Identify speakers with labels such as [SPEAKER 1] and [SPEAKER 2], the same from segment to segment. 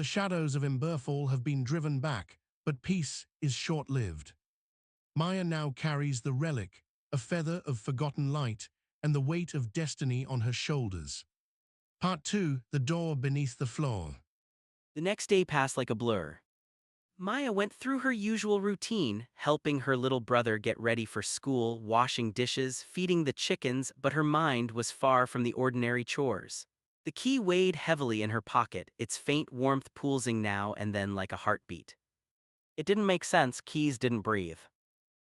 [SPEAKER 1] The shadows of Emberfall have been driven back, but peace is short-lived. Maya now carries the relic, a feather of forgotten light, and the weight of destiny on her shoulders. Part 2, The Door Beneath the Floor.
[SPEAKER 2] The next day passed like a blur. Maya went through her usual routine, helping her little brother get ready for school, washing dishes, feeding the chickens, but her mind was far from the ordinary chores. The key weighed heavily in her pocket, its faint warmth pulsing now and then like a heartbeat. It didn't make sense, keys didn't breathe.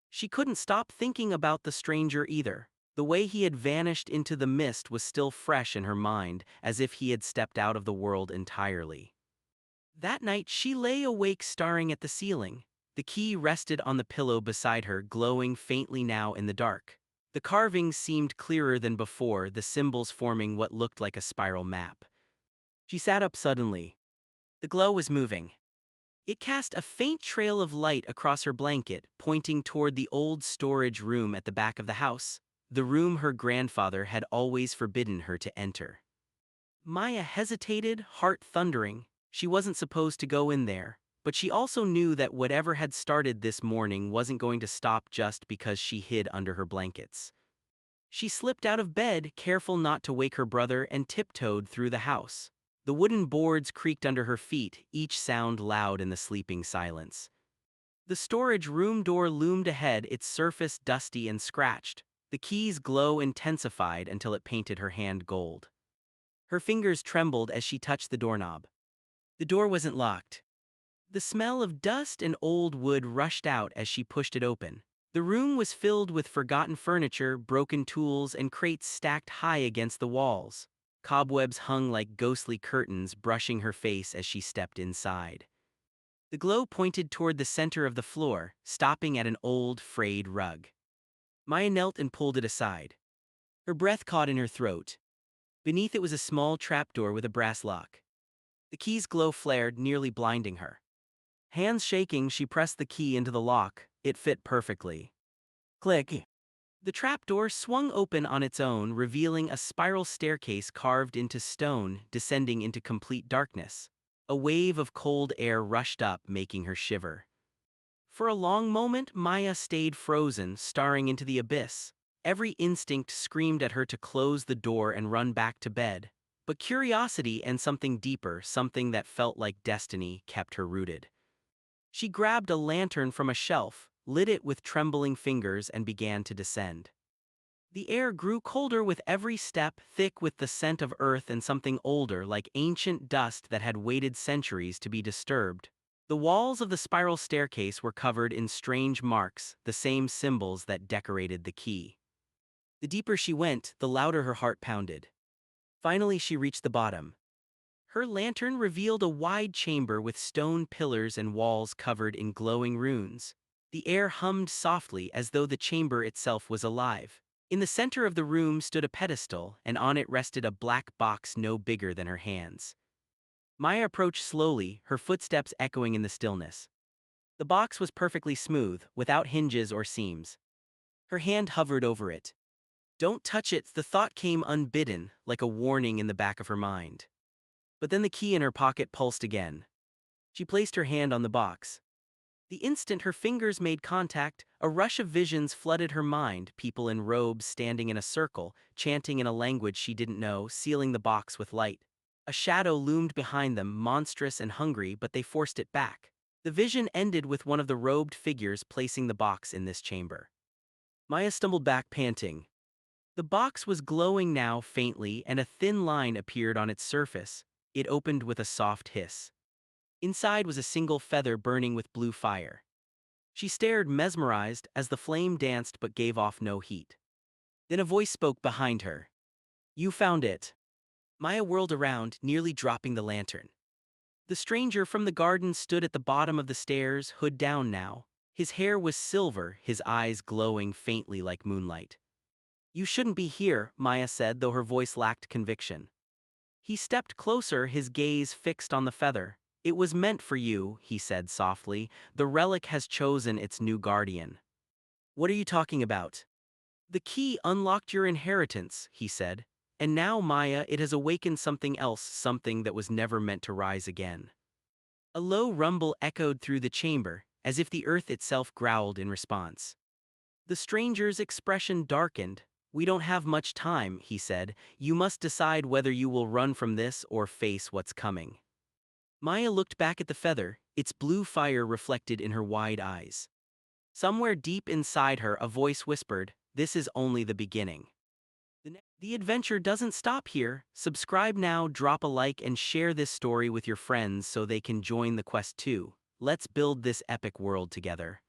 [SPEAKER 2] She couldn't stop thinking about the stranger either. The way he had vanished into the mist was still fresh in her mind, as if he had stepped out of the world entirely. That night she lay awake staring at the ceiling. The key rested on the pillow beside her, glowing faintly now in the dark. The carvings seemed clearer than before, the symbols forming what looked like a spiral map. She sat up suddenly. The glow was moving. It cast a faint trail of light across her blanket, pointing toward the old storage room at the back of the house, the room her grandfather had always forbidden her to enter. Maya hesitated, heart thundering. She wasn't supposed to go in there, but she also knew that whatever had started this morning wasn't going to stop just because she hid under her blankets. She slipped out of bed, careful not to wake her brother, and tiptoed through the house. The wooden boards creaked under her feet, each sound loud in the sleeping silence. The storage room door loomed ahead, its surface dusty and scratched. The key's glow intensified until it painted her hand gold. Her fingers trembled as she touched the doorknob. The door wasn't locked. The smell of dust and old wood rushed out as she pushed it open. The room was filled with forgotten furniture, broken tools, and crates stacked high against the walls. Cobwebs hung like ghostly curtains, brushing her face as she stepped inside. The glow pointed toward the center of the floor, stopping at an old, frayed rug. Maya knelt and pulled it aside. Her breath caught in her throat. Beneath it was a small trapdoor with a brass lock. The key's glow flared, nearly blinding her. Hands shaking, she pressed the key into the lock. It fit perfectly. Click. The trapdoor swung open on its own, revealing a spiral staircase carved into stone, descending into complete darkness. A wave of cold air rushed up, making her shiver. For a long moment, Maya stayed frozen, staring into the abyss. Every instinct screamed at her to close the door and run back to bed. But curiosity and something deeper, something that felt like destiny, kept her rooted. She grabbed a lantern from a shelf, lit it with trembling fingers, and began to descend. The air grew colder with every step, thick with the scent of earth and something older, like ancient dust that had waited centuries to be disturbed. The walls of the spiral staircase were covered in strange marks, the same symbols that decorated the key. The deeper she went, the louder her heart pounded. Finally, she reached the bottom. Her lantern revealed a wide chamber with stone pillars and walls covered in glowing runes. The air hummed softly as though the chamber itself was alive. In the center of the room stood a pedestal, and on it rested a black box no bigger than her hands. Maya approached slowly, her footsteps echoing in the stillness. The box was perfectly smooth, without hinges or seams. Her hand hovered over it. "Don't touch it," the thought came unbidden, like a warning in the back of her mind. But then the key in her pocket pulsed again. She placed her hand on the box. The instant her fingers made contact, a rush of visions flooded her mind, people in robes standing in a circle, chanting in a language she didn't know, sealing the box with light. A shadow loomed behind them, monstrous and hungry, but they forced it back. The vision ended with one of the robed figures placing the box in this chamber. Maya stumbled back, panting. The box was glowing now faintly, and a thin line appeared on its surface. It opened with a soft hiss. Inside was a single feather burning with blue fire. She stared, mesmerized, as the flame danced but gave off no heat. Then a voice spoke behind her. "You found it." Maya whirled around, nearly dropping the lantern. The stranger from the garden stood at the bottom of the stairs, hood down now. His hair was silver, his eyes glowing faintly like moonlight. "You shouldn't be here," Maya said, though her voice lacked conviction. He stepped closer, his gaze fixed on the feather. "It was meant for you," he said softly. "The relic has chosen its new guardian." "What are you talking about?" "The key unlocked your inheritance," he said. "And now, Maya, it has awakened something else, something that was never meant to rise again." A low rumble echoed through the chamber, as if the earth itself growled in response. The stranger's expression darkened. "We don't have much time," he said. "You must decide whether you will run from this or face what's coming." Maya looked back at the feather, its blue fire reflected in her wide eyes. Somewhere deep inside her, a voice whispered, "This is only the beginning." The adventure doesn't stop here. Subscribe now, drop a like, and share this story with your friends so they can join the quest too. Let's build this epic world together.